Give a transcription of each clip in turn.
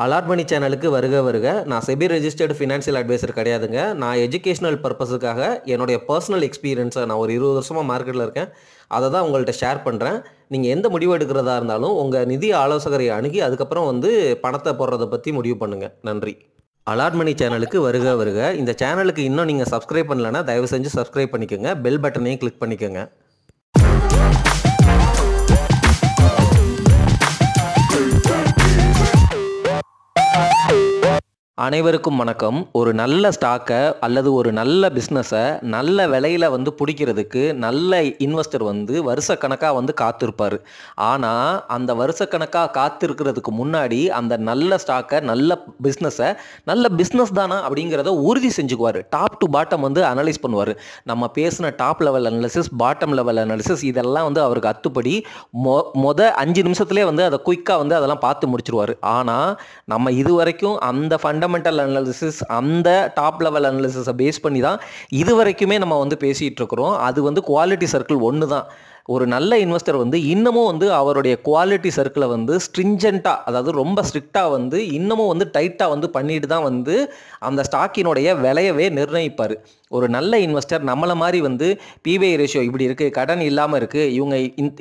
Allot மணி சேனலுக்கு வருக வருக. நான் செபி ரெஜிஸ்டர்டு ஃபினான்ஷியல் அட்வைசர் கிடையாதுங்க. நான் எஜுகேஷனல் பர்பஸுக்காக என்னுடைய பர்சனல் எக்ஸ்பீரியன்ஸை நான் ஒரு 20 வருஷமாக மார்க்கெட்டில் இருக்கேன். அதை தான் உங்கள்கிட்ட ஷேர் பண்ணுறேன். நீங்கள் எந்த முடிவு எடுக்கிறதா இருந்தாலும் உங்கள் நிதி ஆலோசகரை அணுகி அதுக்கப்புறம் பணத்தை போடுறதை பற்றி முடிவு பண்ணுங்கள். நன்றி. அலாட் மணி சேனலுக்கு வருக வருக. இந்த சேனலுக்கு இன்னும் நீங்கள் சப்ஸ்கிரைப் பண்ணலைன்னா தயவு செஞ்சு சப்ஸ்கிரைப் பண்ணிக்கோங்க. பெல் பட்டனையும் கிளிக் பண்ணிக்கோங்க. அனைவருக்கும் வணக்கம். ஒரு நல்ல ஸ்டாக்கை அல்லது ஒரு நல்ல பிஸ்னஸை நல்ல விலையில் பிடிக்கிறதுக்கு நல்ல இன்வெஸ்டர் வருஷக்கணக்காக காத்திருப்பார். ஆனால் அந்த வருஷக்கணக்காக காத்திருக்கிறதுக்கு முன்னாடி அந்த நல்ல ஸ்டாக்கை நல்ல பிஸ்னஸை நல்ல பிஸ்னஸ் தானா அப்படிங்கிறத உறுதி செஞ்சுக்குவார். டாப் டு பாட்டம் அனலைஸ் பண்ணுவார். நம்ம பேசின top level analysis, bottom level analysis இதெல்லாம் அவருக்கு அத்துப்படி மொத 5 நிமிஷத்துலேயே அதை குயிக்காக அதெல்லாம் பார்த்து முடிச்சிருவார். ஆனால் நம்ம இது வரைக்கும் அந்த ஃபண்டமெண்டல் அனாலிசிஸ், அந்த டாப் லெவல் அனாலிசிஸை பேஸ் பண்ணி தான் இது வரைக்குமே நம்ம பேசிகிட்டு இருக்கிறோம். அது குவாலிட்டி சர்க்கிள் ஒன்று தான். ஒரு நல்ல இன்வெஸ்டர் இன்னமும் அவருடைய குவாலிட்டி சர்க்கிளை ஸ்ட்ரிஞ்சண்ட்டாக, அதாவது ரொம்ப ஸ்ட்ரிக்டாக இன்னமும் டைட்டாக பண்ணிட்டு தான் அந்த ஸ்டாக்கினுடைய விலையவே நிர்ணயிப்பார். ஒரு நல்ல இன்வெஸ்டர் நம்மளை மாதிரி பிபிஐ ரேஷியோ இப்படி இருக்குது, கடன் இல்லாமல் இருக்குது, இவங்க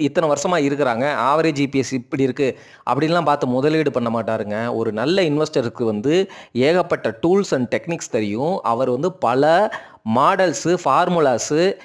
இத்தனை வருஷமாக இருக்கிறாங்க, ஆவரேஜ் இபிஎஸ் இப்படி இருக்குது அப்படின்லாம் பார்த்து முதலீடு பண்ண மாட்டாருங்க. ஒரு நல்ல இன்வெஸ்டருக்கு ஏகப்பட்ட டூல்ஸ் அண்ட் டெக்னிக்ஸ் தெரியும். அவர் பல மாடல்ஸு, ஃபார்முலாஸு,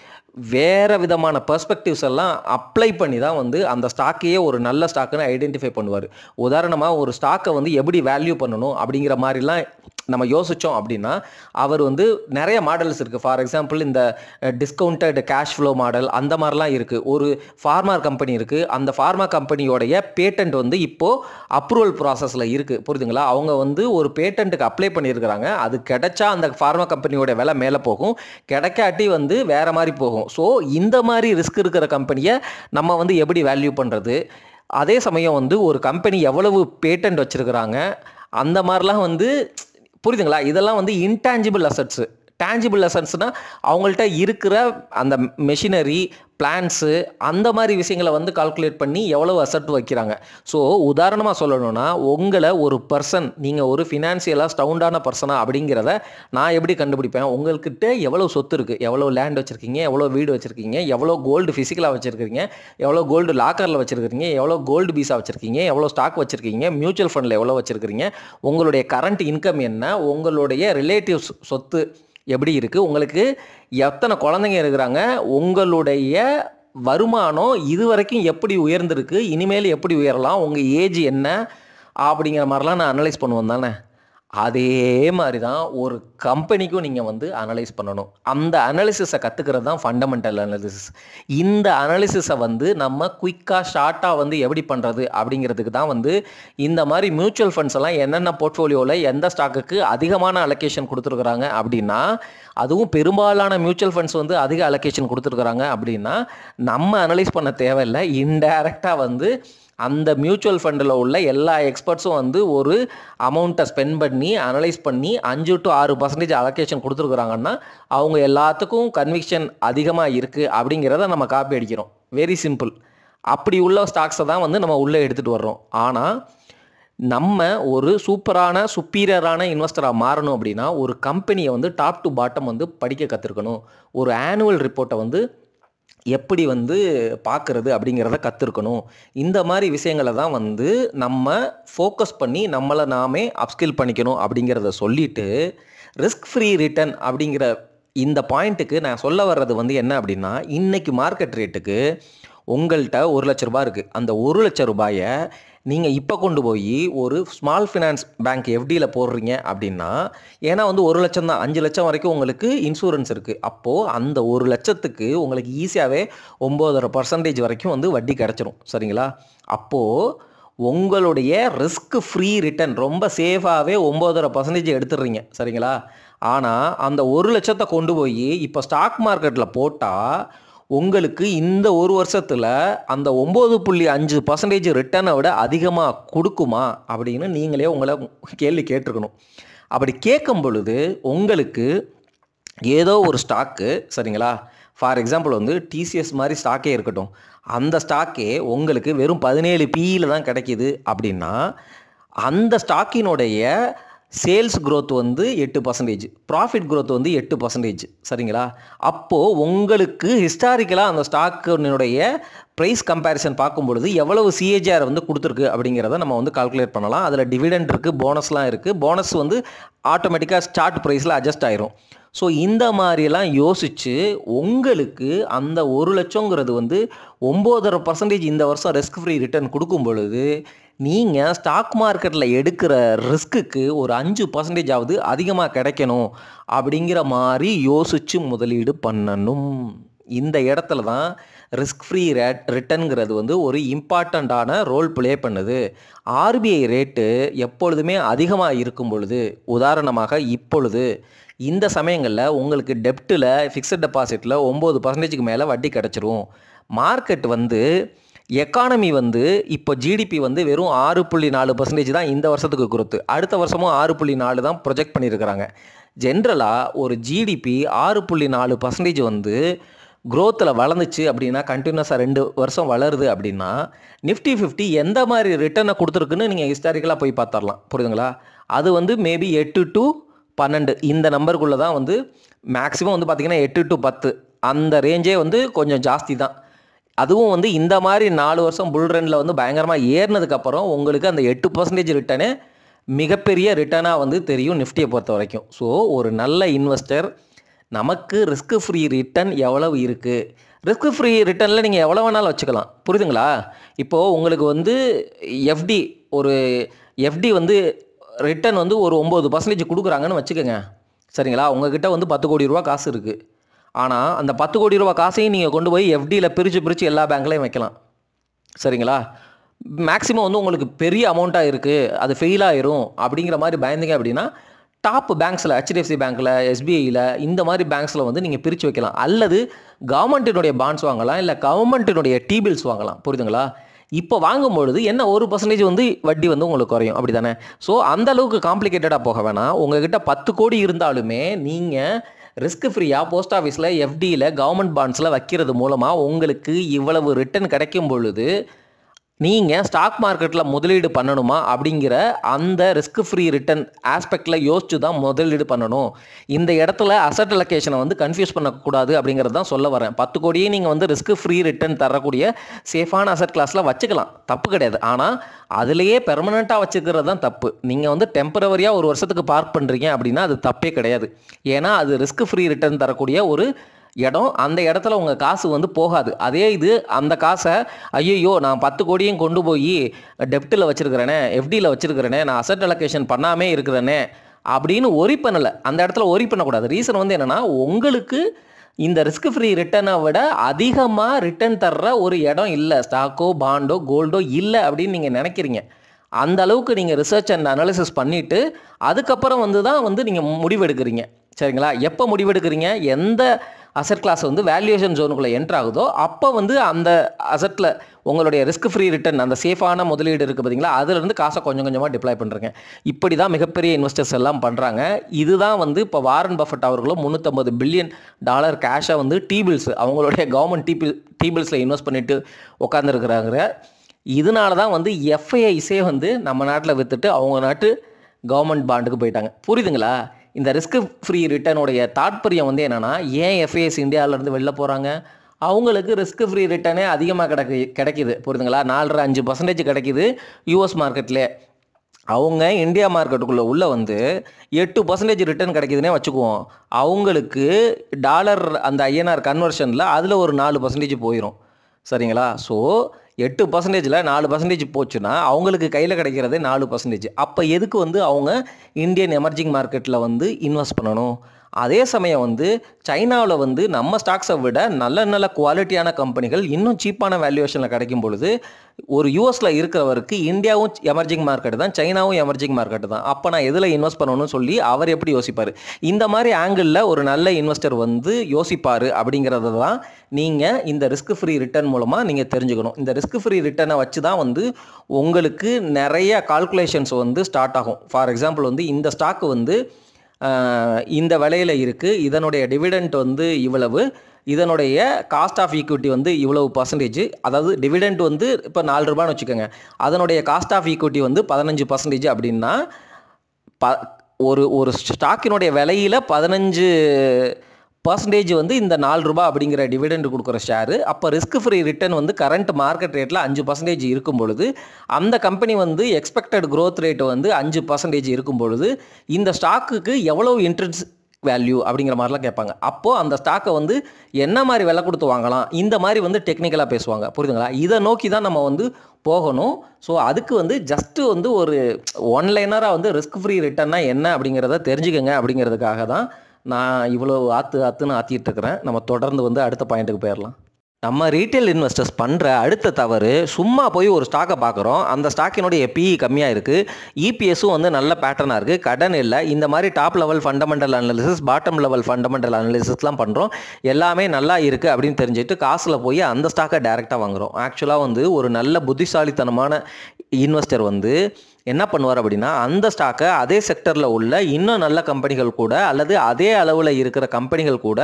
வேறு விதமான பெர்ஸ்பெக்டிவ்ஸ் எல்லாம் அப்ளை பண்ணி தான் அந்த ஸ்டாக்கையே ஒரு நல்ல ஸ்டாக்குன்னு ஐடென்டிஃபை பண்ணுவார். உதாரணமாக ஒரு ஸ்டாக்கை எப்படி வேல்யூ பண்ணணும் அப்படிங்கிற மாதிரிலாம் நம்ம யோசித்தோம் அப்படின்னா அவர் நிறைய மாடல்ஸ் இருக்குது. ஃபார் எக்ஸாம்பிள் இந்த டிஸ்கவுண்டட் கேஷ் ஃப்ளோ மாடல் அந்த மாதிரிலாம் இருக்குது. ஒரு ஃபார்மா கம்பெனி இருக்குது. அந்த ஃபார்மா கம்பெனியோடைய பேட்டன்ட் இப்போது அப்ரூவல் ப்ராசஸில் இருக்குது. புரியுதுங்களா? அவங்க ஒரு பேட்டன்ட்டுக்கு அப்ளை பண்ணியிருக்கிறாங்க. அது கிடைச்சா அந்த ஃபார்மா கம்பெனியோட விலை மேலே போகும், கிடைக்காட்டி வேறு மாதிரி போகும். ஸோ இந்த மாதிரி ரிஸ்க் இருக்கிற கம்பெனியை நம்ம எப்படி வேல்யூ பண்ணுறது? அதே சமயம் ஒரு கம்பெனி எவ்வளவு பேட்டன்ட் வச்சுருக்கிறாங்க அந்த மாதிரிலாம் புரியுதுங்களா? இதெல்லாம் இன்டான்ஜிபிள் அசட்ஸு. டேஞ்சிபிள் அசட்ஸ்னால் அவங்கள்ட்ட இருக்கிற அந்த மெஷினரி, பிளான்ஸு, அந்த மாதிரி விஷயங்களை கால்குலேட் பண்ணி எவ்வளோ அசட் வைக்கிறாங்க. ஸோ உதாரணமாக சொல்லணும்னா உங்களை ஒரு பர்சன், நீங்கள் ஒரு ஃபினான்ஷியலாக ஸ்டவுண்டான பர்சனா அப்படிங்கிறத நான் எப்படி கண்டுபிடிப்பேன்? உங்கள்கிட்ட எவ்வளோ சொத்து இருக்குது, எவ்வளோ லேண்ட் வச்சுருக்கீங்க, எவ்வளோ வீடு வச்சுருக்கீங்க, எவ்வளோ கோல்டு ஃபிசிக்கலாக வச்சுருக்கீங்க, எவ்வளோ கோல்டு லாக்கரில் வச்சுருக்கீங்க, எவ்வளோ கோல்டு பீஸாக வச்சுருக்கீங்க, எவ்வளோ ஸ்டாக் வச்சுருக்கீங்க, மியூச்சுவல் ஃபண்டில் எவ்வளோ வச்சுருக்கீங்க, உங்களுடைய கரண்ட் இன்கம் என்ன, உங்களுடைய ரிலேட்டிவ்ஸ் சொத்து எப்படி இருக்குது, உங்களுக்கு எத்தனை குழந்தைங்க இருக்கிறாங்க, உங்களுடைய வருமானம் இது வரைக்கும் எப்படி உயர்ந்திருக்கு, இனிமேல் எப்படி உயரலாம், உங்கள் ஏஜ் என்ன அப்படிங்கிற மாதிரிலாம் நான் அனலைஸ் பண்ணுவேன் தானே. அதே மாதிரி தான் ஒரு கம்பெனிக்கும் நீங்கள் அனலைஸ் பண்ணணும். அந்த அனாலிசிஸை கற்றுக்கிறது தான் ஃபண்டமெண்டல் அனாலிசிஸ். இந்த அனாலிசிஸை நம்ம குயிக்காக ஷார்ட்டாக எப்படி பண்ணுறது அப்படிங்கிறதுக்கு தான் இந்த மாதிரி மியூச்சுவல் ஃபண்ட்ஸ் எல்லாம் என்னென்ன போர்ட்ஃபோலியோவில் எந்த ஸ்டாக்குக்கு அதிகமான அலோகேஷன் கொடுத்துருக்குறாங்க அப்படின்னா, அதுவும் பெரும்பாலான மியூச்சுவல் ஃபண்ட்ஸ் அதிக அலோகேஷன் கொடுத்துருக்குறாங்க அப்படின்னா நம்ம அனலைஸ் பண்ண தேவையில்லை. இன்டைரக்டாக அந்த மியூச்சுவல் ஃபண்டில் உள்ள எல்லா எக்ஸ்பர்ட்ஸும் ஒரு அமௌண்ட்டை ஸ்பெண்ட் பண்ணி அனலைஸ் பண்ணி 5 to 6% அலோகேஷன் கொடுத்துருக்குறாங்கன்னா அவங்க எல்லாத்துக்கும் கன்விக்ஷன் அதிகமாக இருக்குது அப்படிங்கிறத நம்ம காப்பி அடிக்கிறோம். Very simple. அப்படி உள்ள ஸ்டாக்ஸை தான் நம்ம உள்ளே எடுத்துகிட்டு வர்றோம். ஆனால் நம்ம ஒரு சுப்பீரியரான இன்வெஸ்டராக மாறணும் அப்படின்னா ஒரு கம்பெனியை டாப் டு பாட்டம் படிக்க கற்றுருக்கணும். ஒரு ஆனுவல் ரிப்போர்ட்டை எப்படி பார்க்குறது அப்படிங்கிறத கற்றுருக்கணும். இந்த மாதிரி விஷயங்களை தான் நம்ம ஃபோக்கஸ் பண்ணி நம்மளை நாமே அப்ஸ்கில் பண்ணிக்கணும் அப்படிங்கிறத சொல்லிவிட்டு, ரிஸ்க் ஃப்ரீ ரிட்டர்ன் அப்படிங்கிற இந்த பாயிண்ட்டுக்கு நான் சொல்ல வர்றது என்ன அப்படின்னா, இன்றைக்கி மார்க்கெட் ரேட்டுக்கு உங்கள்கிட்ட 1 லட்ச ரூபாய் இருக்குது. அந்த 1 லட்ச ரூபாயை நீங்கள் இப்போ கொண்டு போய் ஒரு ஸ்மால் ஃபினான்ஸ் பேங்க் எஃப்டியில் போடுறீங்க அப்படின்னா, ஏன்னா 1 லட்சம் தான், 5 லட்சம் வரைக்கும் உங்களுக்கு இன்சூரன்ஸ் இருக்குது. அப்போது அந்த 1 லட்சத்துக்கு உங்களுக்கு ஈஸியாகவே 9.5% வரைக்கும் வட்டி கிடச்சிரும். சரிங்களா? அப்போது உங்களுடைய ரிஸ்க் ஃப்ரீ ரிட்டர்ன் ரொம்ப சேஃபாகவே 9.5% எடுத்துடுறீங்க. சரிங்களா? ஆனால் அந்த 1 லட்சத்தை கொண்டு போய் இப்போ ஸ்டாக் மார்க்கெட்டில் போட்டால் உங்களுக்கு இந்த ஒரு வருஷத்தில் அந்த 9.5% ரிட்டர்னை விட அதிகமாக கொடுக்குமா அப்படின்னு நீங்களே உங்களை கேள்வி கேட்டிருக்கணும். அப்படி கேட்கும் பொழுது உங்களுக்கு ஏதோ ஒரு ஸ்டாக்கு, சரிங்களா, ஃபார் எக்ஸாம்பிள் டிசிஎஸ் மாதிரி ஸ்டாக்கே இருக்கட்டும், அந்த ஸ்டாக்கே உங்களுக்கு வெறும் 17 PE தான் கிடைக்கிது அப்படின்னா அந்த ஸ்டாக்கினுடைய சேல்ஸ் growth வந்து 8%, ப்ராஃபிட் growth வந்து 8%. சரிங்களா? அப்போது உங்களுக்கு ஹிஸ்டாரிக்கலாக அந்த ஸ்டாக்கினுடைய ப்ரைஸ் கம்பேரிசன் பார்க்கும் பொழுது எவ்வளவு சிஏஜிஆர் வந்து கொடுத்துருக்கு அப்படிங்கிறத நம்ம வந்து கால்குலேட் பண்ணலாம். அதில் டிவிடெண்ட் இருக்குது, போனஸ்லாம் இருக்குது. போனஸ் வந்து ஆட்டோமேட்டிக்காக ஸ்டார்ட் ப்ரைஸில் அட்ஜஸ்ட் ஆயிரும். ஸோ இந்த மாதிரியெல்லாம் யோசித்து உங்களுக்கு அந்த 1 லட்சங்கிறது வந்து 9.5% இந்த வருஷம் ரிஸ்க் ஃப்ரீ ரிட்டர்ன் கொடுக்கும் பொழுது நீங்கள் ஸ்டாக் மார்க்கெட்டில் எடுக்கிற ரிஸ்க்குக்கு ஒரு 5% அதிகமாக கிடைக்கணும் அப்படிங்கிற மாதிரி யோசித்து முதலீடு பண்ணணும். இந்த இடத்துல தான் ரிஸ்க் ஃப்ரீ ரிட்டர்னுங்கிறது வந்து ஒரு இம்பார்ட்டண்ட்டான ரோல் ப்ளே பண்ணுது. ஆர்பிஐ ரேட்டு எப்பொழுதுமே அதிகமாக இருக்கும் பொழுது, உதாரணமாக இப்பொழுது இந்த சமயங்களில் உங்களுக்கு டெப்ட்டில் ஃபிக்ஸட் டெபாசிட்டில் 9%க்கு மேலே வட்டி கிடச்சிரும். மார்க்கெட் வந்து எக்கானமி வந்து இப்போ ஜிடிபி வந்து வெறும் 6.4% தான் இந்த வருஷத்துக்கு குரோத்து. அடுத்த வருஷமும் 6.4 தான் ப்ரொஜெக்ட் பண்ணியிருக்கிறாங்க. ஜென்ரலாக ஒரு ஜிடிபி 6.4% வந்து க்ரோத்தில் வளர்ந்துச்சு அப்படின்னா, கண்டினியூஸாக 2 வருஷம் வளருது அப்படின்னா, நிஃப்டி 50 எந்த மாதிரி ரிட்டர்னை கொடுத்துருக்குன்னு நீங்கள் ஹிஸ்டாரிக்கலாக போய் பார்த்துடலாம். புரியுதுங்களா? அது வந்து மேபி 8 to 12 இந்த நம்பருக்குள்ளே தான் வந்து மேக்ஸிமம் வந்து பார்த்திங்கன்னா 8 to 10 அந்த ரேஞ்சே வந்து கொஞ்சம் ஜாஸ்தி தான். அதுவும் வந்து இந்த மாதிரி 4 வருஷம் புல் ரன்னில் வந்து பயங்கரமாக ஏறினதுக்கப்புறம் உங்களுக்கு அந்த 8% ரிட்டர்னே மிகப்பெரிய ரிட்டர்னாக வந்து தெரியும் நிஃப்டியை பொறுத்த வரைக்கும். ஸோ ஒரு நல்ல இன்வெஸ்டர் நமக்கு ரிஸ்க் ஃப்ரீ ரிட்டர்ன் எவ்வளவு இருக்குது, ரிஸ்க் ஃப்ரீ ரிட்டர்னில் நீங்கள் எவ்வளோ வேணாலும் வச்சுக்கலாம். புரியுதுங்களா? இப்போது உங்களுக்கு வந்து எஃப்டி வந்து ரிட்டர்ன் வந்து ஒரு 9% கொடுக்குறாங்கன்னு வச்சுக்கோங்க. சரிங்களா? உங்ககிட்ட வந்து 10 கோடி ரூபா காசு இருக்குது. ஆனால் அந்த 10 கோடி ரூபா காசையும் நீங்கள் கொண்டு போய் எஃப்டியில் பிரித்து எல்லா பேங்க்லையும் வைக்கலாம். சரிங்களா? மேக்ஸிமம் வந்து உங்களுக்கு பெரிய அமௌண்ட்டாக இருக்குது, அது ஃபெயில் ஆயிரும் அப்படிங்கிற மாதிரி பயந்தீங்க அப்படின்னா, டாப் பேங்க்ஸில் ஹெச்டிஎஃப்சி பேங்க்கில், எஸ்பிஐயில் இந்த மாதிரி பேங்க்ஸில் வந்து நீங்கள் பிரித்து வைக்கலாம். அல்லது கவர்மெண்ட்டினுடைய பாண்ட்ஸ் வாங்கலாம், இல்லை கவர்மெண்ட்டினுடைய T-bills வாங்கலாம். புரியுதுங்களா? இப்போ வாங்கும்பொழுது என்ன 1% வந்து வட்டி வந்து உங்களுக்கு குறையும். அப்படி தானே? ஸோ அந்தளவுக்கு காம்ப்ளிகேட்டடாக போக வேணாம். உங்கள்கிட்ட 10 கோடி இருந்தாலுமே நீங்கள் ரிஸ்க் ஃப்ரீயாக போஸ்ட் ஆஃபீஸில், எஃப்டியில், கவர்மெண்ட் பாண்ட்ஸில் வைக்கிறது மூலமாக உங்களுக்கு இவ்வளவு ரிட்டர்ன் கிடைக்கும் பொழுது நீங்கள் ஸ்டாக் மார்க்கெட்டில் முதலீடு பண்ணணுமா அப்படிங்கிற அந்த ரிஸ்க் ஃப்ரீ ரிட்டர்ன் ஆஸ்பெக்டில் யோசிச்சு தான் முதலீடு பண்ணணும். இந்த இடத்துல அசட் அலோகேஷனை வந்து கன்ஃபியூஸ் பண்ணக்கூடாது அப்படிங்கிறது தான் சொல்ல வரேன். 10 கோடியே நீங்கள் வந்து ரிஸ்க் ஃப்ரீ ரிட்டர்ன் தரக்கூடிய சேஃபான அசட் கிளாஸில் வச்சுக்கலாம், தப்பு கிடையாது. ஆனால் அதுலேயே பெர்மனெண்ட்டாக வச்சுக்கிறது தான் தப்பு. நீங்கள் வந்து டெம்பரவரியாக ஒரு வருஷத்துக்கு பார்க் பண்ணுறீங்க அப்படின்னா அது தப்பே கிடையாது. ஏன்னா அது ரிஸ்க் ஃப்ரீ ரிட்டர்ன் தரக்கூடிய ஒரு இடம். அந்த இடத்துல உங்கள் காசு வந்து போகாது. அதே இது அந்த காசை ஐயோ நான் 10 கோடியும் கொண்டு போய் டெப்ட்டில் வச்சுருக்கிறேனே, எஃப்டியில் வச்சுருக்கிறேனே, நான் அசட் அலோகேஷன் பண்ணாமே இருக்கிறேனே அப்படின்னு ஒரி பண்ணலை. அந்த இடத்துல ஒரி பண்ணக்கூடாது. ரீசன் வந்து என்னென்னா, உங்களுக்கு இந்த ரிஸ்க் ஃப்ரீ ரிட்டர்னை விட அதிகமாக ரிட்டர்ன் தர்ற ஒரு இடம் இல்லை, ஸ்டாக்கோ பாண்டோ கோல்டோ இல்லை அப்படின்னு நீங்கள் நினைக்கிறீங்க. அந்த அளவுக்கு நீங்கள் ரிசர்ச் அண்ட் அனாலிசிஸ் பண்ணிவிட்டு அதுக்கப்புறம் வந்து தான் வந்து நீங்கள் முடிவெடுக்கிறீங்க. சரிங்களா? எப்போ முடிவெடுக்கிறீங்க? எந்த அசட் கிளாஸ் வந்து வேல்யூவேஷன் ஜோனுக்குள்ளே என்ட்ரு ஆகுதோ அப்போ வந்து அந்த அசட்டில் உங்களுடைய ரிஸ்க் ஃப்ரீ ரிட்டர்ன், அந்த சேஃபான முதலீடு இருக்குது பார்த்தீங்களா, அதிலிருந்து காசை கொஞ்சம் கொஞ்சமாக டிப்ளாய் பண்ணுறேங்க. இப்படி தான் மிகப்பெரிய இன்வெஸ்டர்ஸ் எல்லாம் பண்ணுறாங்க. இதுதான் வந்து இப்போ வாரன் பஃபட் அவர்களும் $350 பில்லியன் கேஷை வந்து T-bills, அவங்களுடைய கவர்மெண்ட் T-billsல இன்வெஸ்ட் பண்ணிட்டு உட்காந்துருக்குறாங்க. இதனால தான் வந்து எஃப்ஐஐஸே வந்து நம்ம நாட்டில் விற்றுட்டு அவங்க நாட்டு கவர்மெண்ட் பாண்டுக்கு போயிட்டாங்க. புரியுதுங்களா? இந்த ரிஸ்க் ஃப்ரீ ரிட்டர்னுடைய தாற்பயம் வந்து என்னென்னா, ஏன் எஃப்ஐஎஸ் இந்தியாவிலேருந்து வெளில போகிறாங்க? அவங்களுக்கு ரிஸ்க் ஃப்ரீ ரிட்டர்னே அதிகமாக கிடைக்கிது. புரியுதுங்களா? 4.5% கிடைக்கிது யூஎஸ் மார்க்கெட்லேயே. அவங்க இந்தியா மார்க்கெட்டுக்குள்ளே உள்ள வந்து 8% ரிட்டர்ன் கிடைக்கிதுன்னே வச்சுக்குவோம். அவங்களுக்கு டாலர் அந்த ஐஎன்ஆர் கன்வர்ஷனில் அதில் ஒரு 4% போயிடும். சரிங்களா? ஸோ 8%ல் 4% போச்சுன்னா அவங்களுக்கு கையில் கிடைக்கிறது 4%. அப்போ எதுக்கு வந்து அவங்க இந்தியன் எமர்ஜிங் மார்க்கெட்டில் வந்து இன்வெஸ்ட் பண்ணணும்? அதே சமயம் வந்து சைனாவில் வந்து நம்ம ஸ்டாக்ஸை விட நல்ல குவாலிட்டியான கம்பெனிகள் இன்னும் சீப்பான வேல்யூவேஷனில் கிடைக்கும் பொழுது ஒரு யூஎஸில் இருக்கிறவருக்கு இந்தியாவும் எமர்ஜிங் மார்க்கெட்டு தான், சைனாவும் எமர்ஜிங் மார்க்கெட்டு தான். அப்போ நான் எதில் இன்வெஸ்ட் பண்ணணும்னு சொல்லி அவர் எப்படி யோசிப்பார்? இந்த மாதிரி ஆங்கிளில் ஒரு நல்ல இன்வெஸ்டர் வந்து யோசிப்பார். அப்படிங்கிறது தான் நீங்கள் இந்த ரிஸ்க் ஃப்ரீ ரிட்டர்ன் மூலமாக நீங்கள் தெரிஞ்சுக்கணும். இந்த ரிஸ்க் ஃப்ரீ ரிட்டர்னை வச்சு தான் வந்து உங்களுக்கு நிறைய கால்குலேஷன்ஸ் வந்து ஸ்டார்ட் ஆகும். ஃபார் எக்ஸாம்பிள் வந்து இந்த ஸ்டாக்கு வந்து இந்த விலையில் இருக்குது, இதனுடைய டிவிடெண்ட் வந்து இவ்வளவு, இதனுடைய காஸ்ட் ஆஃப் ஈக்விட்டி வந்து இவ்வளவு பர்சன்டேஜ், அதாவது டிவிடெண்ட் வந்து இப்போ ₹4 வச்சுக்கோங்க, அதனுடைய காஸ்ட் ஆஃப் ஈக்விட்டி வந்து 15% அப்படின்னா ஒரு ஒரு ஸ்டாக்கினுடைய விலையில் 15% வந்து இந்த ₹4 அப்படிங்கிற டிவிடெண்ட் கொடுக்குற ஷேரு. அப்போ ரிஸ்க் ஃப்ரீ ரிட்டர்ன் வந்து கரண்ட் மார்க்கெட் ரேட்டில் 5% இருக்கும் பொழுது, அந்த கம்பெனி வந்து எக்ஸ்பெக்டட் க்ரோத் ரேட் வந்து 5% இருக்கும் பொழுது, இந்த ஸ்டாக்குக்கு எவ்வளோ இன்ட்ரெஸ்ட் வேல்யூ அப்படிங்கிற மாதிரிலாம் கேட்பாங்க. அப்போது அந்த ஸ்டாக்கை வந்து என்ன மாதிரி விலை கொடுத்து வாங்கலாம், இந்த மாதிரி வந்து டெக்னிக்கலாக பேசுவாங்க. புரியுதுங்களா? இதை நோக்கி தான் நம்ம வந்து போகணும். ஸோ அதுக்கு வந்து ஜஸ்ட்டு வந்து ஒரு ஒன்லைனராக வந்து ரிஸ்க் ஃப்ரீ ரிட்டர்னா என்ன அப்படிங்கிறத தெரிஞ்சுக்கங்க அப்படிங்கிறதுக்காக தான் நான் இவ்வளோ ஆற்றுன்னு ஆற்றிட்டு இருக்கிறேன். நம்ம தொடர்ந்து வந்து அடுத்த பாயிண்ட்டுக்கு போயிடலாம். நம்ம ரீட்டைல் இன்வெஸ்டர்ஸ் பண்ணுற அடுத்த தவறு, சும்மா போய் ஒரு ஸ்டாக்கை பார்க்குறோம், அந்த ஸ்டாக்கினுடைய பிஇ கம்மியாக இருக்குது, இபிஎஸும் வந்து நல்ல பேட்டர்னாக இருக்குது, கடன் இல்லை, இந்த மாதிரி top level fundamental analysis, bottom level fundamental அனாலிசிஸ்லாம் பண்ணுறோம், எல்லாமே நல்லா இருக்குது அப்படின்னு தெரிஞ்சுட்டு காசில் போய் அந்த ஸ்டாக்கை டைரெக்டாக வாங்குகிறோம். ஆக்சுவலாக வந்து ஒரு நல்ல புத்திசாலித்தனமான இன்வெஸ்டர் வந்து என்ன பண்ணுவார் அப்படின்னா, அந்த ஸ்டாக்கை அதே செக்டரில் உள்ள இன்னும் நல்ல கம்பெனிகள் கூட அல்லது அதே அளவில் இருக்கிற கம்பெனிகள் கூட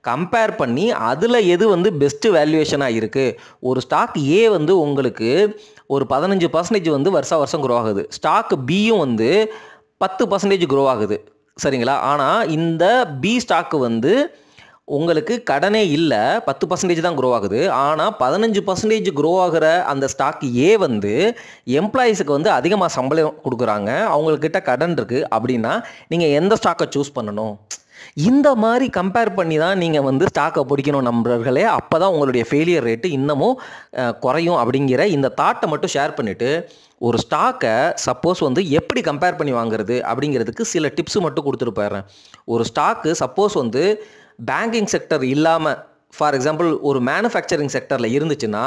கம்பேர் பண்ணி அதில் எது வந்து பெஸ்ட்டு வேல்யூவேஷனாக இருக்குது. ஒரு ஸ்டாக் ஏ வந்து உங்களுக்கு ஒரு 15% வந்து வருஷம் க்ரோ ஆகுது, ஸ்டாக் பியும் வந்து 10% க்ரோ ஆகுது, சரிங்களா? ஆனால் இந்த பி ஸ்டாக்கு வந்து உங்களுக்கு கடனே இல்லை, 10% தான் க்ரோ ஆகுது. ஆனால் 15% க்ரோ ஆகிற அந்த ஸ்டாக் ஏ வந்து எம்ப்ளாயீஸுக்கு வந்து அதிகமாக சம்பளம் கொடுக்குறாங்க, அவங்கக்கிட்ட கடன் இருக்குது அப்படின்னா நீங்கள் எந்த ஸ்டாக்கை சூஸ் பண்ணணும்? இந்த மாதிரி கம்பேர் பண்ணி தான் நீங்கள் வந்து ஸ்டாக்கை பிடிக்கணும் நண்பர்களே. அப்போ தான் உங்களுடைய ஃபெயிலியர் ரேட்டு இன்னமும் குறையும் அப்படிங்கிற இந்த தாட்டை மட்டும் ஷேர் பண்ணிவிட்டு, ஒரு ஸ்டாக்கை சப்போஸ் வந்து எப்படி கம்பேர் பண்ணி வாங்குறது அப்படிங்கிறதுக்கு சில டிப்ஸு மட்டும் கொடுத்துட்டு போயிடுறேன். ஒரு ஸ்டாக்கு சப்போஸ் வந்து பேங்கிங் செக்டர் இல்லாமல், ஃபார் எக்ஸாம்பிள் ஒரு மேனுஃபேக்சரிங் செக்டரில் இருந்துச்சுன்னா,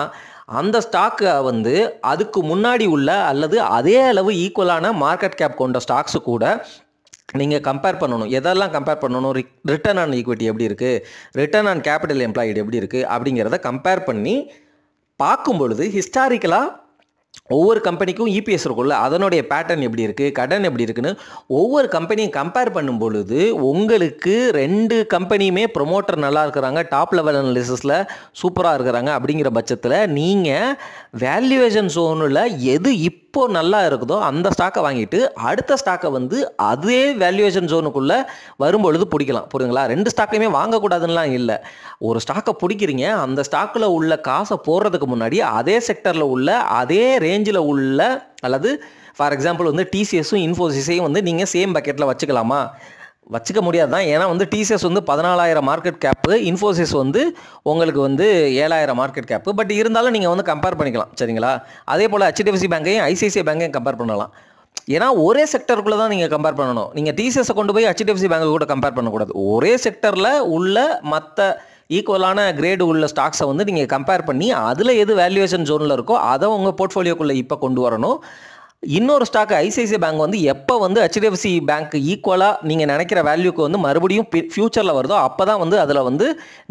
அந்த ஸ்டாக்கை வந்து அதுக்கு முன்னாடி உள்ள அல்லது அதே அளவு ஈக்குவலான மார்க்கெட் கேப் கொண்ட ஸ்டாக்ஸு கூட நீங்கள் கம்பேர் பண்ணணும். எதெல்லாம் கம்பேர் பண்ணணும்? ரிட்டர்ன் ஆன் ஈக்விட்டி எப்படி இருக்குது, ரிட்டர்ன் ஆன் கேபிட்டல் எம்ப்ளாய்டு எப்படி இருக்குது அப்படிங்கிறத கம்பேர் பண்ணி பார்க்கும் பொழுது ஹிஸ்டாரிக்கலாக ஒவ்வொரு கம்பெனிக்கும் இபிஎஸ் இருக்கும்ல, அதனுடைய பேட்டர்ன் எப்படி இருக்குது, கடன் எப்படி இருக்குன்னு ஒவ்வொரு கம்பெனியும் கம்பேர் பண்ணும் பொழுது உங்களுக்கு 2 கம்பெனியுமே ப்ரொமோட்டர் நல்லா இருக்கிறாங்க, டாப் லெவல் அனாலிசிஸில் சூப்பராக இருக்கிறாங்க அப்படிங்கிற பட்சத்தில் நீங்கள் வேல்யூவேஷன் ஜோனில் எது இப்போ நல்லா இருக்குதோ அந்த ஸ்டாக்கை வாங்கிட்டு அடுத்த ஸ்டாக்கை வந்து அதே வேல்யூவேஷன் ஜோனுக்குள்ளே வரும்பொழுது பிடிக்கலாம். புரியுங்களா? 2 ஸ்டாக்கையுமே வாங்கக்கூடாதுன்னெலாம் இல்லை. ஒரு ஸ்டாக்கை பிடிக்கிறீங்க, அந்த ஸ்டாக்கில் உள்ள காசை போடுறதுக்கு முன்னாடி அதே செக்டரில் உள்ள அதே ரேஞ்சில் உள்ள, அல்லது ஃபார் எக்ஸாம்பிள் வந்து டிசிஎஸும் இன்ஃபோசிஸையும் வந்து நீங்கள் சேம் பக்கெட்டில் வச்சுக்கலாமா? வச்சுக்க முடியாது தான். ஏன்னா வந்து டிசிஎஸ் வந்து 14,000 மார்க்கெட் கேப்பு, இன்ஃபோசிஸ் வந்து உங்களுக்கு வந்து 7,000 மார்க்கெட் கேப்பு. பட் இருந்தாலும் நீங்கள் வந்து கம்பேர் பண்ணிக்கலாம், சரிங்களா? அதே போல் ஹெச்டிஎஃப்சி பேங்கையும் ஐசிஐசிஐ பேங்கையும் கம்பேர் பண்ணலாம். ஏன்னா ஒரே செக்டருக்குள்ளே தான் நீங்கள் கம்பேர் பண்ணணும். நீங்கள் டிசிஎஸை கொண்டு போய் ஹெச்டிஎஃப்சி பேங்கை கூட கம்பேர் பண்ணக்கூடாது. ஒரே செக்டரில் உள்ள மற்ற ஈக்குவலான கிரேடு உள்ள ஸ்டாக்ஸை வந்து நீங்கள் கம்பேர் பண்ணி அதில் எது வேல்யூவேஷன் ஜோனில் இருக்கோ அதை உங்கள் போர்ட்ஃபோலியோக்குள்ளே இப்போ கொண்டு வரணும். இன்னொரு ஸ்டாக் ஐசிஐசிஐ பேங்க் வந்து எப்போ வந்து ஹெச்டிஎஃப்சி பேங்க் ஈக்குவலாக நீங்கள் நினைக்கிற வேல்யூக்கு வந்து மறுபடியும் ஃபியூச்சரில் வருதோ அப்போ தான் வந்து அதில் வந்து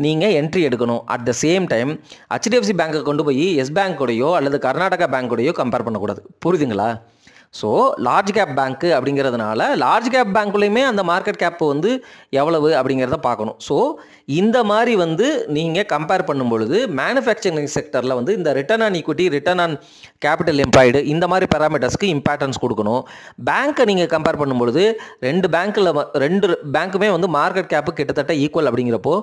நீங்கள் என்ட்ரி எடுக்கணும். At the same time HDFC பேங்க்கை கொண்டு போய் எஸ் பேங்க்கோடையோ அல்லது கர்நாடகா பேங்க்கோடையோ கம்பேர் பண்ணக்கூடாது. புரியுதுங்களா? ஸோ லார்ஜ் கேப் பேங்க்கு அப்படிங்கிறதுனால லார்ஜ் கேப் பேங்க்குள்ளேயுமே அந்த மார்க்கெட் கேப் வந்து எவ்வளவு அப்படிங்கிறத பார்க்கணும். ஸோ இந்த மாதிரி வந்து நீங்கள் கம்பேர் பண்ணும் பொழுது மேனுஃபேக்சரிங் செக்டரில் வந்து இந்த return on equity, return on capital employed, இந்த மாதிரி பேராமீட்டர்ஸ்க்கு இம்பார்ட்டன்ஸ் கொடுக்கணும். பேங்க்கை நீங்கள் கம்பேர் பண்ணும்பொழுது 2 பேங்க்குமே வந்து மார்க்கெட் கேப்பு கிட்டத்தட்ட ஈக்குவல் அப்படிங்கிறப்போ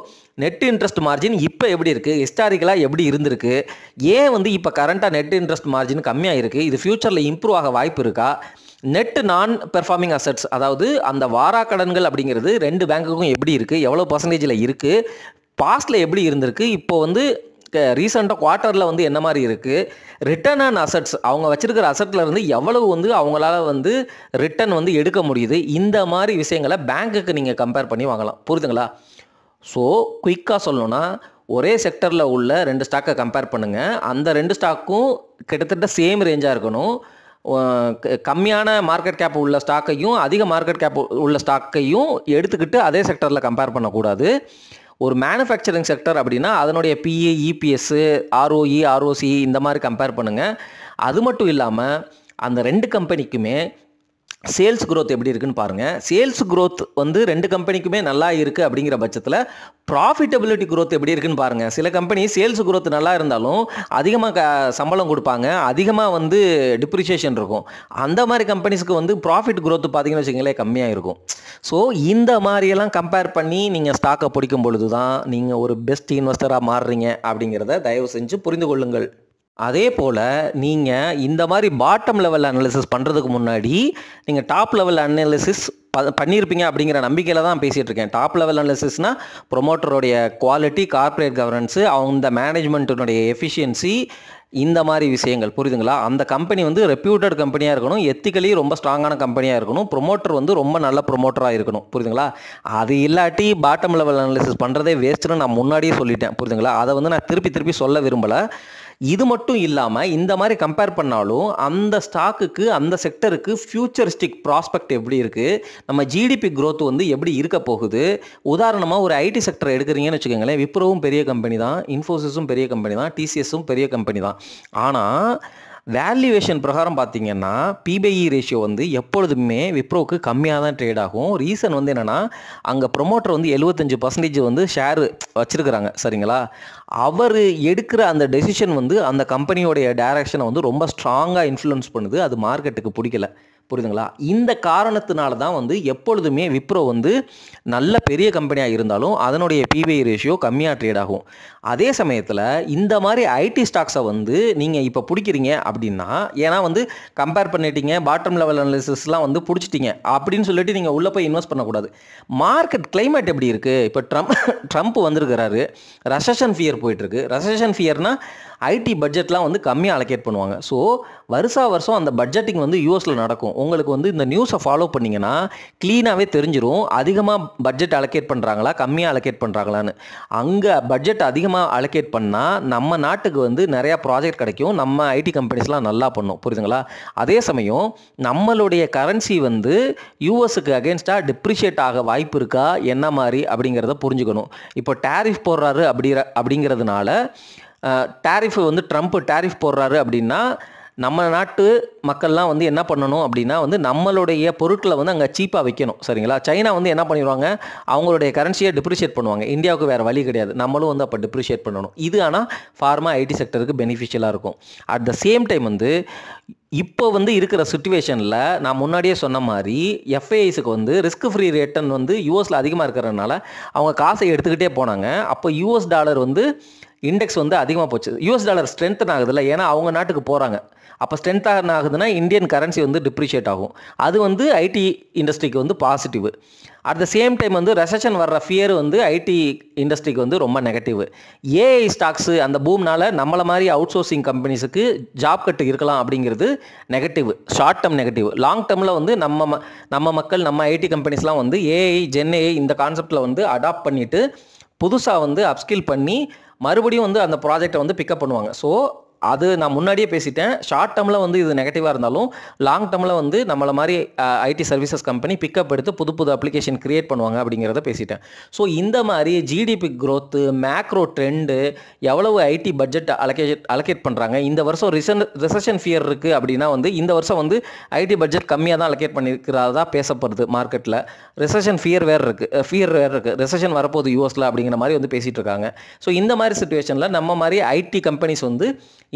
நெட் இன்ட்ரெஸ்ட் மார்ஜின் இப்போ எப்படி இருக்குது, ஹிஸ்டாரிக்கலாக எப்படி இருந்திருக்கு, ஏன் வந்து இப்போ கரண்ட்டாக நெட் இன்ட்ரெஸ்ட் மார்ஜின் கம்மியாக இருக்குது, இது ஃபியூச்சரில் இம்ப்ரூவ் ஆக வாய்ப்பு இருக்கா, நெட் நான் பெர்ஃபார்மிங் அசட்ஸ் அதாவது அந்த வாரா கடன்கள் அப்படிங்கிறது 2 பேங்க்குக்கும் எப்படி இருக்குது, எவ்வளோ பர்சன்டேஜில் இருக்குது, பாஸ்ட்டில் எப்படி இருந்திருக்கு, இப்போ வந்து ரீசெண்டாக குவார்ட்டரில் வந்து என்ன மாதிரி இருக்குது, ரிட்டர்ன் ஆன் அசட்ஸ் அவங்க வச்சிருக்கிற அசட்டில் இருந்து எவ்வளவு வந்து அவங்களால வந்து ரிட்டர்ன் வந்து எடுக்க முடியுது, இந்த மாதிரி விஷயங்களை பேங்க்குக்கு நீங்கள் கம்பேர் பண்ணி வாங்கலாம். புரியுதுங்களா? ஸோ குயிக்காக சொல்லணும்னா ஒரே செக்டரில் உள்ள 2 ஸ்டாக்கை கம்பேர் பண்ணுங்கள். அந்த 2 ஸ்டாக்கும் கிட்டத்தட்ட சேம் ரேஞ்சாக இருக்கணும். கம்மியான மார்க்கெட் கேப் உள்ள ஸ்டாக்கையும் அதிக மார்க்கெட் கேப் உள்ள ஸ்டாக்கையும் எடுத்துக்கிட்டு அதே செக்டரில் கம்பேர் பண்ணக்கூடாது. ஒரு மேனுஃபேக்சரிங் செக்டர் அப்படின்னா அதனுடைய பிஏ, இபிஎஸ்ஸு, ஆர்ஓஇ, ஆர்ஓசி இந்த மாதிரி கம்பேர் பண்ணுங்கள். அது மட்டும் இல்லாமல் அந்த 2 கம்பெனிக்குமே சேல்ஸ் growth எப்படி இருக்குன்னு பாருங்கள். சேல்ஸ் growth வந்து 2 கம்பெனிக்குமே நல்லா இருக்குது அப்படிங்கிற பட்சத்தில் ப்ராஃபிட்டபிலிட்டி growth எப்படி இருக்குன்னு பாருங்கள். சில கம்பெனி சேல்ஸ் growth நல்லா இருந்தாலும் அதிகமாக சம்பளம் கொடுப்பாங்க, அதிகமாக வந்து டிப்ரிசியேஷன் இருக்கும். அந்த மாதிரி கம்பெனிஸ்க்கு வந்து ப்ராஃபிட் growth பார்த்தீங்கன்னு வச்சுக்கங்களேன் கம்மியாக இருக்கும். ஸோ இந்த மாதிரியெல்லாம் கம்பேர் பண்ணி நீங்கள் ஸ்டாக்கை பிடிக்கும் பொழுது தான் நீங்கள் ஒரு பெஸ்ட் இன்வெஸ்டராக மாறுறீங்க அப்படிங்கிறத தயவு செஞ்சு புரிந்து கொள்ளுங்கள். அதே போல் நீங்கள் இந்த மாதிரி பாட்டம் லெவல் அனாலிசிஸ் பண்ணுறதுக்கு முன்னாடி நீங்கள் டாப் லெவல் அனாலிசிஸ் பண்ணியிருப்பீங்க அப்படிங்கிற நம்பிக்கையில் தான் பேசிகிட்டு இருக்கேன். டாப் லெவல் அனாலிசிஸ்னால் ப்ரொமோட்டருடைய குவாலிட்டி, கார்ப்பரேட் கவர்னன்ஸு, அந்த மேனேஜ்மெண்ட்டுடைய எஃபிஷியன்சி, இந்த மாதிரி விஷயங்கள் புரியுதுங்களா. அந்த கம்பெனி வந்து ரெப்யூட்டட் கம்பெனியாக இருக்கணும், எத்திக்கலி ரொம்ப ஸ்ட்ராங்கான கம்பெனியாக இருக்கணும், ப்ரொமோட்டர் வந்து ரொம்ப நல்ல ப்ரொமோட்டராக இருக்கணும், புரியுதுங்களா. அது இல்லாட்டி பாட்டம் லெவல் அனாலிசிஸ் பண்ணுறதே வேஸ்ட்டுன்னு நான் முன்னாடியே சொல்லிட்டேன், புரியுதுங்களா. அதை வந்து நான் திருப்பி சொல்ல விரும்பலை. இது மட்டும் இல்லாமல் இந்த மாதிரி கம்பேர் பண்ணாலும் அந்த ஸ்டாக்குக்கு, அந்த செக்டருக்கு ஃபியூச்சரிஸ்டிக் ப்ராஸ்பெக்ட் எப்படி இருக்குது, நம்ம ஜிடிபி growth வந்து எப்படி இருக்க போகுது. உதாரணமாக ஒரு ஐடி செக்டர் எடுக்கிறீங்கன்னு வச்சுக்கோங்களேன், விப்ரோவும் பெரிய கம்பெனி தான், இன்ஃபோசிஸும் பெரிய கம்பெனி தான், டிசிஎஸும் பெரிய கம்பெனி தான். ஆனால் வேல்யூவேஷன் பிரகாரம் பார்த்தீங்கன்னா பிபிஇ ரேஷியோ வந்து எப்பொழுதுமே விப்ரோவுக்கு கம்மியாக தான் ட்ரேட் ஆகும். ரீசன் வந்து என்னென்னா, அங்கே ப்ரொமோட்டர் வந்து 75% வந்து ஷேர் வச்சுருக்கிறாங்க, சரிங்களா. அவர் எடுக்கிற அந்த டெசிஷன் வந்து அந்த கம்பெனியோடைய டைரக்ஷனை வந்து ரொம்ப ஸ்ட்ராங்காக இன்ஃப்ளூயன்ஸ் பண்ணுது. அது மார்க்கெட்டுக்கு பிடிக்கல, புரியுதுங்களா. இந்த காரணத்தினால தான் வந்து எப்பொழுதுமே விப்ரோ வந்து நல்ல பெரிய கம்பெனியாக இருந்தாலும் அதனுடைய பிபிஐ ரேஷியோ கம்மியாக ட்ரேட் ஆகும். அதே சமயத்தில் இந்த மாதிரி ஐடி ஸ்டாக்ஸை வந்து நீங்கள் இப்போ பிடிக்கிறீங்க அப்படின்னா, ஏன்னா வந்து கம்பேர் பண்ணிட்டீங்க, பாட்டம் லெவல் அனாலிசிஸ்லாம் வந்து பிடிச்சிட்டிங்க அப்படின்னு சொல்லிட்டு நீங்கள் உள்ளே போய் இன்வெஸ்ட் பண்ணக்கூடாது. மார்க்கெட் கிளைமேட் எப்படி இருக்குது, இப்போ ட்ரம்ப் வந்திருக்கிறாரு, ரெசஷன் ஃபியர் போயிட்டுருக்கு. ரெசஷன் ஃபியர்னால் ஐடி பட்ஜெட்லாம் வந்து கம்மியாக அலோகேட் பண்ணுவாங்க. ஸோ வருஷம் அந்த பட்ஜெட்டிங் வந்து யூஎஸில் நடக்கும். உங்களுக்கு வந்து இந்த நியூஸை ஃபாலோ பண்ணிங்கன்னா க்ளீனாகவே தெரிஞ்சிடும் அதிகமாக பட்ஜெட் அலோகேட் பண்ணுறாங்களா, கம்மியாக அலோகேட் பண்ணுறாங்களான்னு. அங்கே பட்ஜெட் அதிகமாக அலோகேட் பண்ணால் நம்ம நாட்டுக்கு வந்து நிறையா ப்ராஜெக்ட் கிடைக்கும், நம்ம ஐடி கம்பெனிஸ்லாம் நல்லா பண்ணும், புரியுதுங்களா. அதே சமயம் நம்மளுடைய கரன்சி வந்து யூஎஸுக்கு அகேன்ஸ்டாக டிப்ரிஷியேட் ஆக வாய்ப்பு இருக்கா, என்ன மாதிரி அப்படிங்கிறத புரிஞ்சுக்கணும். இப்போ டேரிஃப் போடுறாரு அப்படிங்கிறதுனால டேரிஃப் வந்து ட்ரம்ப் டேரிஃப் போடுறாரு அப்படின்னா நம்ம நாட்டு மக்கள்லாம் வந்து என்ன பண்ணணும் அப்படின்னா வந்து நம்மளுடைய பொருட்களை வந்து அங்கே சீப்பாக வைக்கணும், சரிங்களா. சைனா வந்து என்ன பண்ணிடுவாங்க, அவங்களுடைய கரன்சியை டிப்ரிஷியேட் பண்ணுவாங்க. இந்தியாவுக்கு வேறு வழி கிடையாது, நம்மளும் வந்து அப்போ டிப்ரிஷியேட் பண்ணணும். இது ஆனால் ஃபார்மா ஐடி செக்டருக்கு பெனிஃபிஷியலாக இருக்கும். அட் த சேம் டைம் வந்து இப்போ வந்து இருக்கிற சுச்சுவேஷனில் நான் முன்னாடியே சொன்ன மாதிரி எஃப்ஐஐஸுக்கு வந்து ரிஸ்க் ஃப்ரீ ரேட்டன் வந்து யூஎஸில் அதிகமாக இருக்கிறதுனால அவங்க காசை எடுத்துக்கிட்டே போனாங்க. அப்போ யூஎஸ் டாலர் வந்து இண்டெக்ஸ் வந்து அதிகமாக போச்சு. யூஎஸ் டாலர் ஸ்ட்ரென்த்தன் ஆகுதுல்ல, ஏன்னா அவங்க நாட்டுக்கு போகிறாங்க. அப்போ ஸ்ட்ரென்த்தாக ஆகுதுன்னா இந்தியன் கரன்சி வந்து டிப்ரிஷியேட் ஆகும். அது வந்து ஐடி இண்டஸ்ட்ரிக்கு வந்து positive. At the same time வந்து ரெசஷன் வர்ற ஃபியர் வந்து ஐடி இண்டஸ்ட்ரிக்கு வந்து ரொம்ப நெகட்டிவ். ஏஐ ஸ்டாக்ஸு அந்த பூம்னால நம்மளை மாதிரி அவுட் சோர்சிங் கம்பெனிஸுக்கு ஜாப் கட்டு இருக்கலாம் அப்படிங்கிறது negative, short term negative. Long டேர்மில் வந்து நம்ம மக்கள், நம்ம ஐடி கம்பெனிஸ்லாம் வந்து ஏஐ, ஜென்ஏஐ இந்த கான்செப்டில் வந்து அடாப்ட் பண்ணிவிட்டு புதுசாக வந்து அப்ஸ்கில் பண்ணி மறுபடியும் வந்து அந்த ப்ராஜெக்டை வந்து பிக்கப் பண்ணுவாங்க. ஸோ அது நான் முன்னாடியே பேசிட்டேன். ஷார்ட் டேர்மில் வந்து இது நெகட்டிவாக இருந்தாலும் லாங் டேர்மில் வந்து நம்மளை மாதிரி ஐடி சர்வீசஸ் கம்பெனி பிக்கப் எடுத்து புது அப்ளிகேஷன் க்ரியேட் பண்ணுவாங்க அப்படிங்கிறத பேசிட்டேன். ஸோ இந்த மாதிரி ஜிடிபி க்ரோத்து, மேக்ரோ ட்ரெண்டு, எவ்வளவு ஐடி பட்ஜெட் அலோகேட் பண்ணுறாங்க, இந்த வருஷம் ரிசெஷன் ஃபியர் இருக்குது அப்படின்னா வந்து இந்த வருஷம் வந்து ஐடி பட்ஜெட் கம்மியாக தான் அலோகேட் பண்ணியிருக்கிறதா பேசப்படுது மார்க்கெட்டில். ரிசெஷன் ஃபியர் வேறு இருக்குது, ரிசெஷன் வரப்போகுது யூஎஸில் அப்படிங்கிற மாதிரி வந்து பேசிகிட்டு இருக்காங்க. ஸோ இந்த மாதிரி சுச்சுவேஷனில் நம்ம மாதிரி ஐடி கம்பெனிஸ் வந்து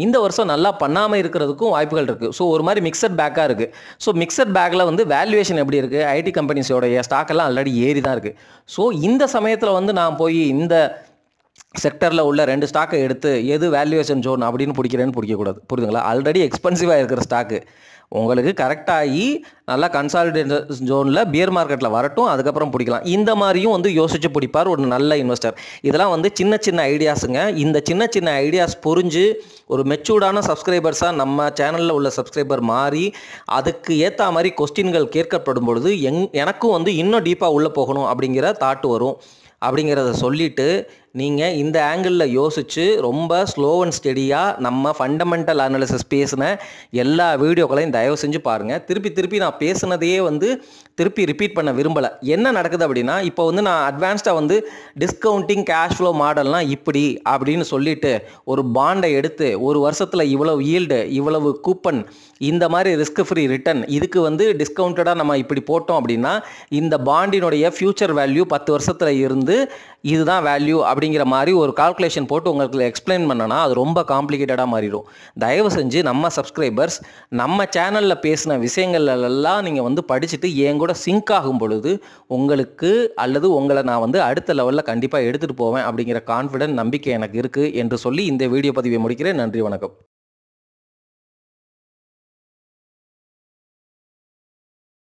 இந்த வருஷம் நல்லா பண்ணாமல் இருக்கிறதுக்கும் வாய்ப்புகள் இருக்குது. ஸோ ஒரு மாதிரி மிக்சட் பேக்காக இருக்குது. ஸோ மிக்சட் பேக்கில் வந்து வேல்யூவேஷன் எப்படி இருக்குது, ஐடி கம்பெனிஸோடைய ஸ்டாக்கெல்லாம் ஆல்ரெடி ஏறி தான் இருக்குது. ஸோ இந்த சமயத்தில் வந்து நான் போய் இந்த செக்டரில் உள்ள 2 ஸ்டாக்கை எடுத்து எது வேல்யூவேஷன் ஜோன் அப்படின்னு பிடிக்கக்கூடாது, புரியுதுங்களா. ஆல்ரெடி எக்ஸ்பென்சிவாக இருக்கிற ஸ்டாக்கு உங்களுக்கு கரெக்டாகி நல்லா கன்சாலிடேட் ஜோனில் பியர் மார்க்கெட்டில் வரட்டும், அதுக்கப்புறம் பிடிக்கலாம். இந்த மாதிரியும் வந்து யோசிச்சு பிடிப்பார் ஒரு நல்ல இன்வெஸ்டர். இதெல்லாம் வந்து சின்ன ஐடியாஸுங்க. இந்த சின்ன ஐடியாஸ் புரிஞ்சு ஒரு மெச்சூர்டான சப்ஸ்கிரைபர்ஸாக நம்ம சேனலில் உள்ள சப்ஸ்கிரைபர் மாறி அதுக்கு ஏற்ற மாதிரி கொஸ்டின்கள் கேட்கப்படும் பொழுது எனக்கும் வந்து இன்னும் டீப்பாக உள்ளே போகணும் அப்படிங்கிற தாட் வரும். அப்படிங்கிறத சொல்லிவிட்டு நீங்கள் இந்த ஆங்கிளில் யோசித்து ரொம்ப ஸ்லோ அண்ட் ஸ்டெடியாக நம்ம ஃபண்டமெண்டல் அனாலிசிஸ் பேசின எல்லா வீடியோக்களையும் தயவு செஞ்சு பாருங்கள். திருப்பி திருப்பி நான் பேசுனதையே வந்து திருப்பி ரிப்பீட் பண்ண விரும்பலை. என்ன நடக்குது அப்படின்னா, இப்போ வந்து நான் அட்வான்ஸ்டாக வந்து டிஸ்கவுண்டிங் கேஷ் ஃப்ளோ மாடல்னால் இப்படி அப்படின்னு சொல்லிட்டு ஒரு பாண்டை எடுத்து ஒரு வருஷத்தில் இவ்வளவு ஈல்டு, இவ்வளவு கூப்பன், இந்த மாதிரி ரிஸ்க் ஃப்ரீ ரிட்டர்ன், இதுக்கு வந்து டிஸ்கவுண்டடாக நம்ம இப்படி போட்டோம் அப்படின்னா இந்த பாண்டினுடைய ஃபியூச்சர் வேல்யூ 10 வருஷத்தில் இருந்து இதுதான் வேல்யூ அப்படிங்கிற மாதிரி ஒரு கால்குலேஷன் போட்டு உங்களுக்கு எக்ஸ்பிளைன் பண்ணனா அது ரொம்ப காம்ப்ளிகேட்டடாக மாறிடும். தயவு செஞ்சு நம்ம சப்ஸ்கிரைபர்ஸ் நம்ம சேனலில் பேசின விஷயங்கள் எல்லாம் நீங்கள் வந்து படிச்சுட்டு என் கூட சிங்க் ஆகும் பொழுது உங்களுக்கு அல்லது உங்களை நான் வந்து அடுத்த லெவலில் கண்டிப்பாக எடுத்துகிட்டு போவேன் அப்படிங்கிற கான்ஃபிடென்ட் நம்பிக்கை எனக்கு இருக்குது என்று சொல்லி இந்த வீடியோ பதிவை முடிக்கிறேன். நன்றி, வணக்கம்.